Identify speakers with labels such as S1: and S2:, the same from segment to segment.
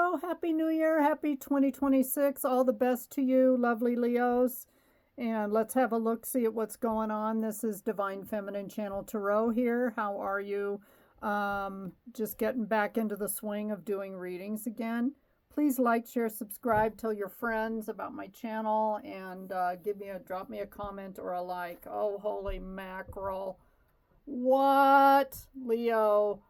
S1: Leo. Happy New Year. Happy 2026. All the best to you, lovely Leos. And let's have a look, see at what's going on. This is Divine Feminine Channel Tarot here. How are you? Just getting back into the swing of doing readings again. Please like, share, subscribe, tell your friends about my channel, and drop me a comment or a like. Oh, holy mackerel. What? Leo,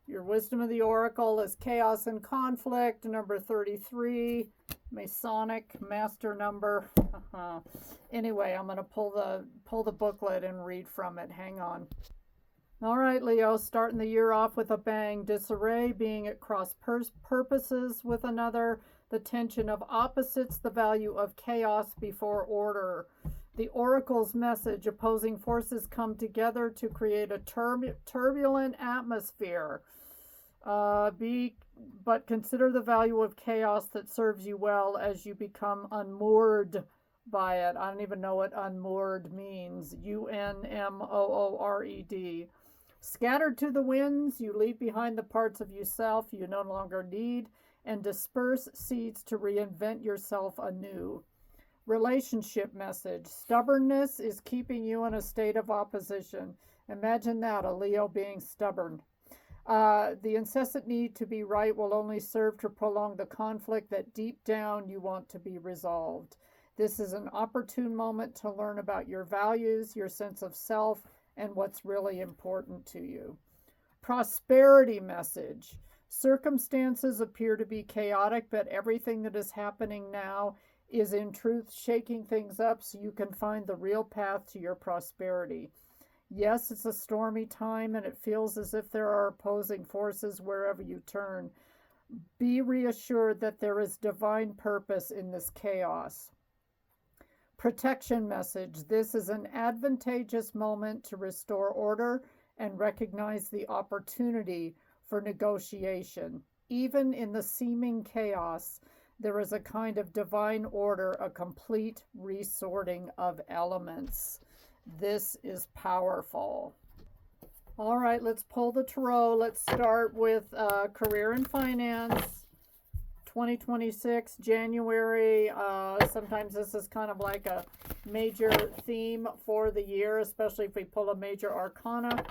S1: your wisdom of the oracle is chaos and conflict, number 33, Masonic master number. Anyway, I'm going to pull the booklet and read from it. Hang on. All right, Leo, starting the year off with a bang. Disarray, being at cross purposes with another, the tension of opposites, the value of chaos before order. The oracle's message, opposing forces come together to create a turbulent atmosphere. But consider the value of chaos that serves you well as you become unmoored by it. I don't even know what unmoored means. UNMOORED. Scattered to the winds, you leave behind the parts of yourself you no longer need and disperse seeds to reinvent yourself anew. Relationship message. Stubbornness is keeping you in a state of opposition. Imagine that, a Leo being stubborn. The incessant need to be right will only serve to prolong the conflict that deep down you want to be resolved. This is an opportune moment to learn about your values, your sense of self, and what's really important to you. Prosperity message. Circumstances appear to be chaotic, but everything that is happening now is in truth shaking things up so you can find the real path to your prosperity. Yes, it's a stormy time and it feels as if there are opposing forces wherever you turn. Be reassured that there is divine purpose in this chaos. Protection message. This is an advantageous moment to restore order and recognize the opportunity for negotiation. Even in the seeming chaos, there is a kind of divine order, a complete resorting of elements. This is powerful. All right, let's pull the tarot. Let's start with career and finance. 2026, January. Sometimes this is kind of like a major theme for the year, especially if we pull a major arcana.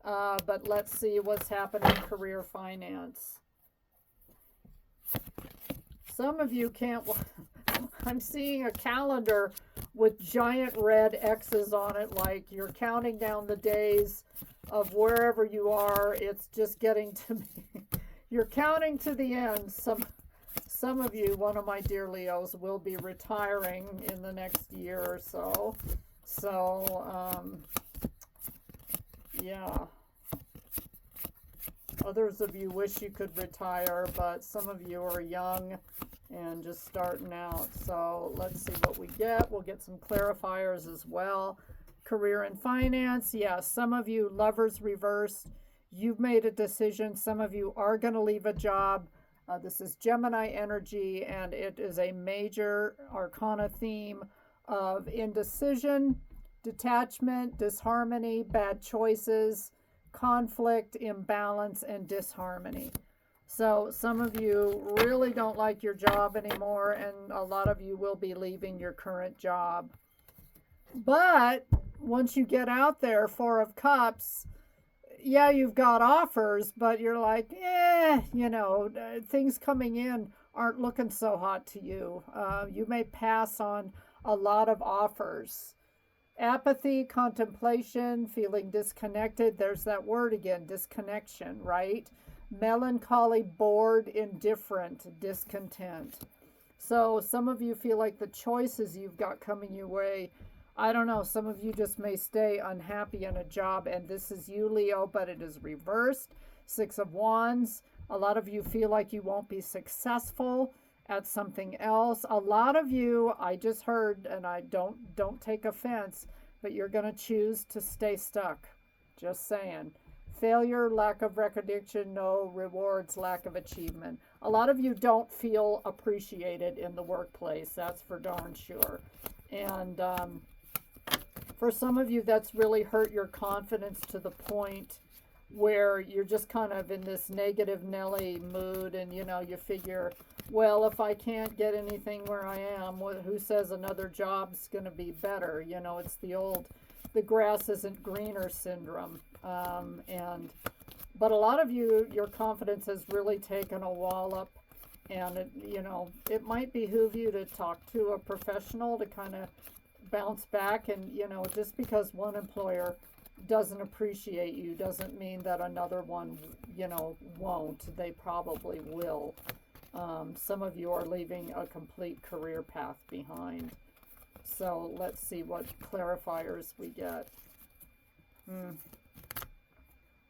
S1: But let's see what's happening in career finance. Some of you can't... I'm seeing a calendar with giant red X's on it, like you're counting down the days of wherever you are. It's just getting to me. You're counting to the end. Some of you, one of my dear Leos, will be retiring in the next year or so. Yeah. Others of you wish you could retire, but some of you are young and just starting out. So let's see what we get. We'll get some clarifiers as well. Career and finance. Yeah, some of you, lovers reversed. You've made a decision. Some of you are going to leave a job. This is Gemini energy, and it is a major arcana theme of indecision, detachment, disharmony, bad choices, conflict, imbalance, and disharmony. So some of you really don't like your job anymore, and a lot of you will be leaving your current job. But once you get out there, Four of Cups, yeah, you've got offers, but you're like, things coming in aren't looking so hot to you. You may pass on a lot of offers. Apathy, contemplation, feeling disconnected. There's that word again, disconnection, right? Melancholy, bored, indifferent, discontent. So some of you feel like the choices you've got coming your way, I don't know, some of you just may stay unhappy in a job, and this is you, Leo, but it is reversed. Six of Wands. A lot of you feel like you won't be successful at something else. A lot of you, I just heard, and I don't take offense, but you're going to choose to stay stuck. Just saying. Failure, lack of recognition, no rewards, lack of achievement. A lot of you don't feel appreciated in the workplace. That's for darn sure. And for some of you, that's really hurt your confidence to the point where you're just kind of in this negative Nelly mood, and you figure, well, if I can't get anything where I am, who says another job's going to be better? It's the grass isn't greener syndrome. But a lot of your confidence has really taken a wallop, and it might behoove you to talk to a professional to kind of bounce back. And just because one employer doesn't appreciate you doesn't mean that another one won't. They probably will. Some of you are leaving a complete career path behind. So let's see what clarifiers we get.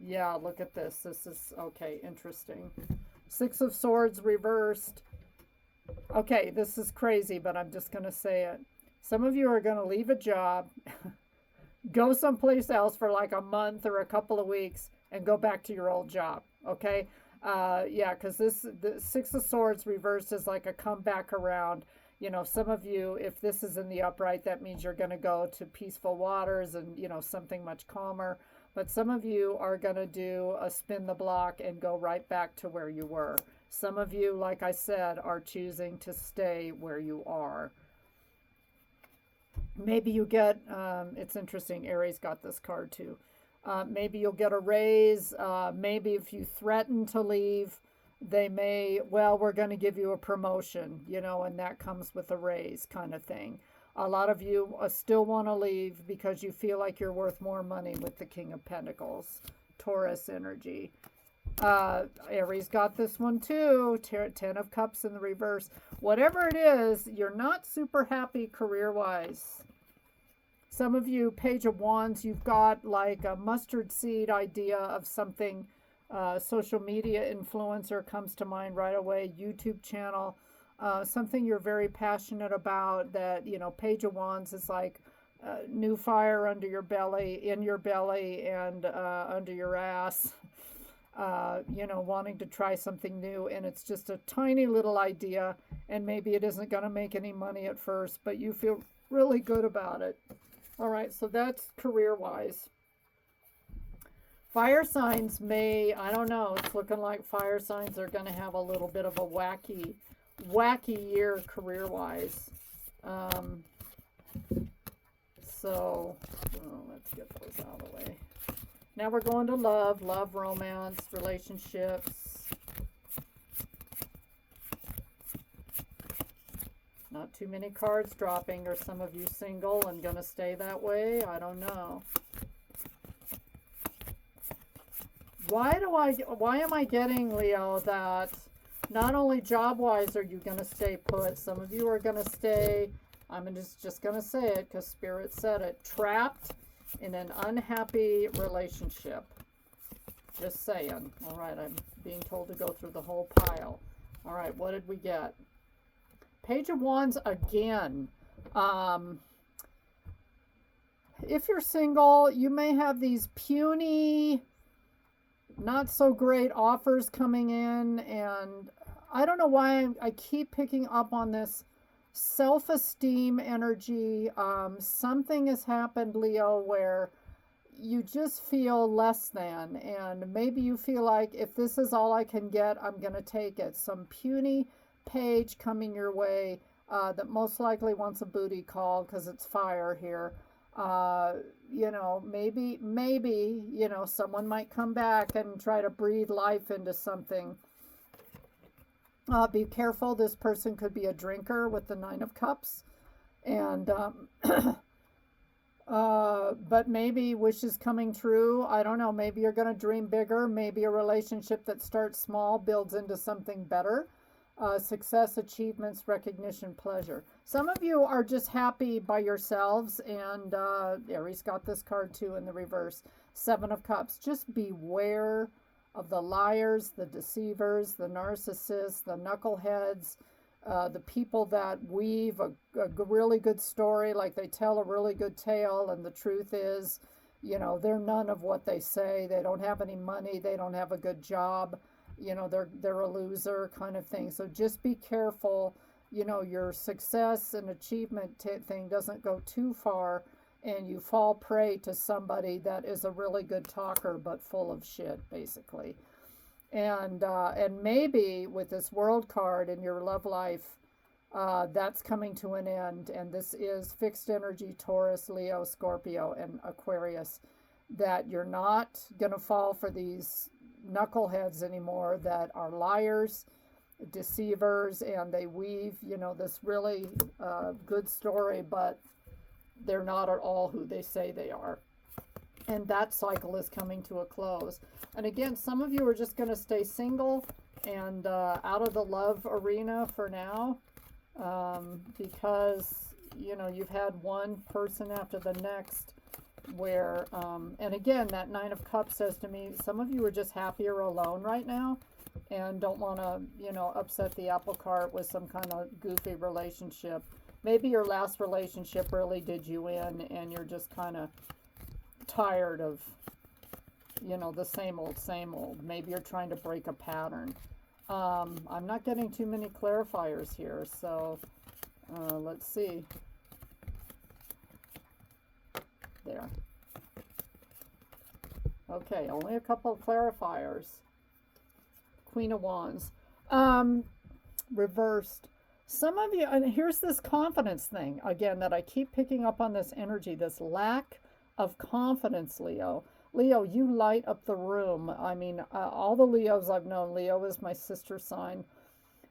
S1: Yeah, look at this. This is, okay, interesting. Six of Swords reversed. Okay, this is crazy, but I'm just going to say it. Some of you are going to leave a job, go someplace else for like a month or a couple of weeks, and go back to your old job, okay? Yeah, because the Six of Swords reversed is like a comeback around. Some of you, if this is in the upright, that means you're going to go to peaceful waters and, something much calmer. But some of you are going to do a spin the block and go right back to where you were. Some of you, like I said, are choosing to stay where you are. Maybe you get, it's interesting, Aries got this card too. Maybe you'll get a raise. Maybe if you threaten to leave, they may, well, we're going to give you a promotion, and that comes with a raise kind of thing. A lot of you still want to leave because you feel like you're worth more money with the King of Pentacles, Taurus energy. Aries got this one too, 10 of Cups in the reverse. Whatever it is, you're not super happy career-wise. Some of you, Page of Wands, you've got like a mustard seed idea of something. Social media influencer comes to mind right away, YouTube channel. Something you're very passionate about that, Page of Wands is like new fire under your belly, in your belly, and under your ass, wanting to try something new. And it's just a tiny little idea, and maybe it isn't going to make any money at first, but you feel really good about it. All right, so that's career-wise. Fire signs I don't know, it's looking like fire signs are going to have a little bit of a wacky year career-wise. So let's get those out of the way. Now we're going to love, romance, relationships. Not too many cards dropping. Are some of you single and going to stay that way? I don't know. Why am I getting, Leo, that not only job-wise are you going to stay put, some of you are going to stay, I'm just going to say it because Spirit said it, trapped in an unhappy relationship. Just saying. All right, I'm being told to go through the whole pile. All right, what did we get? Page of Wands again. If you're single, you may have these puny, not so great offers coming in, and I don't know why I keep picking up on this self-esteem energy. Something has happened, Leo, where you just feel less than, and maybe you feel like if this is all I can get, I'm going to take it. Some puny page coming your way that most likely wants a booty call because it's fire here. Maybe, someone might come back and try to breathe life into something. Be careful. This person could be a drinker with the 9 of Cups. And, but maybe wishes coming true. I don't know. Maybe you're going to dream bigger. Maybe a relationship that starts small builds into something better. Success, achievements, recognition, pleasure. Some of you are just happy by yourselves, and Aries got this card too in the reverse. 7 of Cups. Just beware of the liars, the deceivers, the narcissists, the knuckleheads, the people that weave a really good story, like they tell a really good tale, and the truth is, they're none of what they say. They don't have any money. They don't have a good job. They're a loser kind of thing. So just be careful, your success and achievement thing doesn't go too far and you fall prey to somebody that is a really good talker but full of shit, basically. And maybe with this world card in your love life, that's coming to an end. And this is fixed energy Taurus, Leo, Scorpio, and Aquarius. That you're not going to fall for these knuckleheads anymore that are liars, deceivers, and they weave, this really good story, but they're not at all who they say they are. And that cycle is coming to a close. And again, some of you are just going to stay single and out of the love arena for now, because, you've had one person after the next where, and again, that Nine of Cups says to me, some of you are just happier alone right now and don't want to, upset the apple cart with some kind of goofy relationship. Maybe your last relationship really did you in and you're just kind of tired of, the same old. Maybe you're trying to break a pattern. I'm not getting too many clarifiers here, so let's see. There. Okay, only a couple of clarifiers. Queen of Wands. Reversed. Some of you, and here's this confidence thing, again, that I keep picking up on this energy, this lack of confidence, Leo. Leo, you light up the room. I mean, all the Leos I've known, Leo is my sister sign,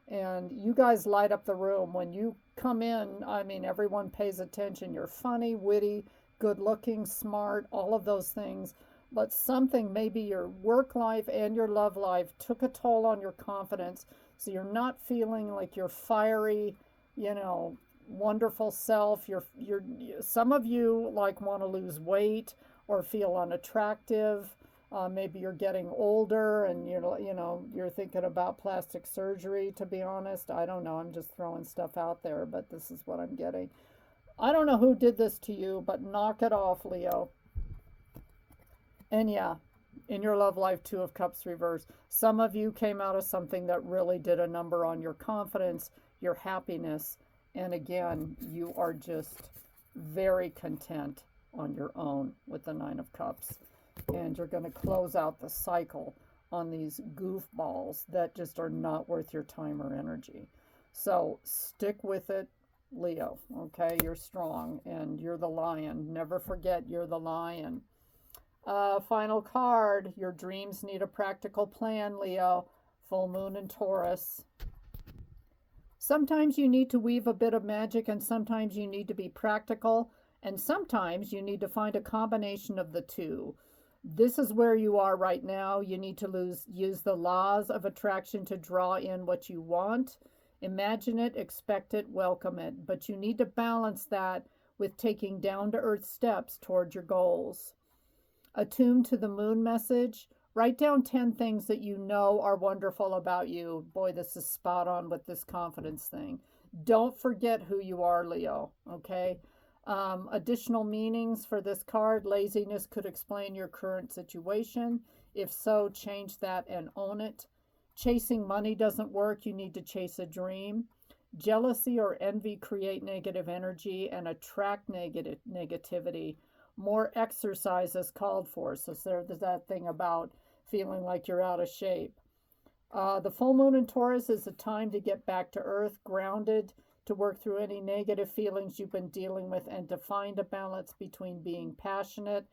S1: and you guys light up the room. When you come in, I mean, everyone pays attention. You're funny, witty, good looking, smart, all of those things. But something, maybe your work life and your love life took a toll on your confidence. So you're not feeling like your fiery, wonderful self. Some of you like want to lose weight or feel unattractive. Maybe you're getting older and you're thinking about plastic surgery, to be honest. I don't know. I'm just throwing stuff out there, but this is what I'm getting. I don't know who did this to you, but knock it off, Leo. And yeah, in your love life, Two of Cups reversed. Some of you came out of something that really did a number on your confidence, your happiness. And again, you are just very content on your own with the Nine of Cups. And you're going to close out the cycle on these goofballs that just are not worth your time or energy. So stick with it, Leo. Okay, you're strong and you're the lion. Never forget you're the lion. Final card. Your dreams need a practical plan, Leo. Full moon in Taurus. Sometimes you need to weave a bit of magic, and sometimes you need to be practical, and sometimes you need to find a combination of the two. This is where you are right now. You need to use the laws of attraction to draw in what you want. Imagine it, expect it, welcome it. But you need to balance that with taking down-to-earth steps toward your goals. Attuned to the moon message, write down 10 things that you know are wonderful about you. Boy, this is spot on with this confidence thing. Don't forget who you are, Leo, okay? Additional meanings for this card. Laziness could explain your current situation. If so, change that and own it. Chasing money doesn't work. You need to chase a dream. Jealousy or envy create negative energy and attract negativity. More exercise is called for. So there's that thing about feeling like you're out of shape. The full moon in Taurus is a time to get back to earth, grounded, to work through any negative feelings you've been dealing with, and to find a balance between being passionate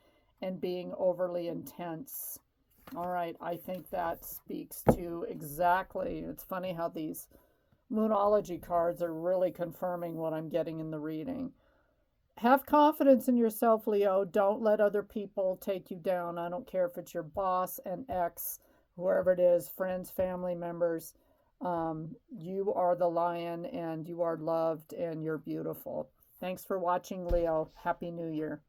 S1: and being overly intense. All right, I think that speaks to exactly, it's funny how these Moonology cards are really confirming what I'm getting in the reading. Have confidence in yourself, Leo. Don't let other people take you down. I don't care if it's your boss, an ex, whoever it is, friends, family members. You are the lion and you are loved and you're beautiful. Thanks for watching, Leo. Happy New Year.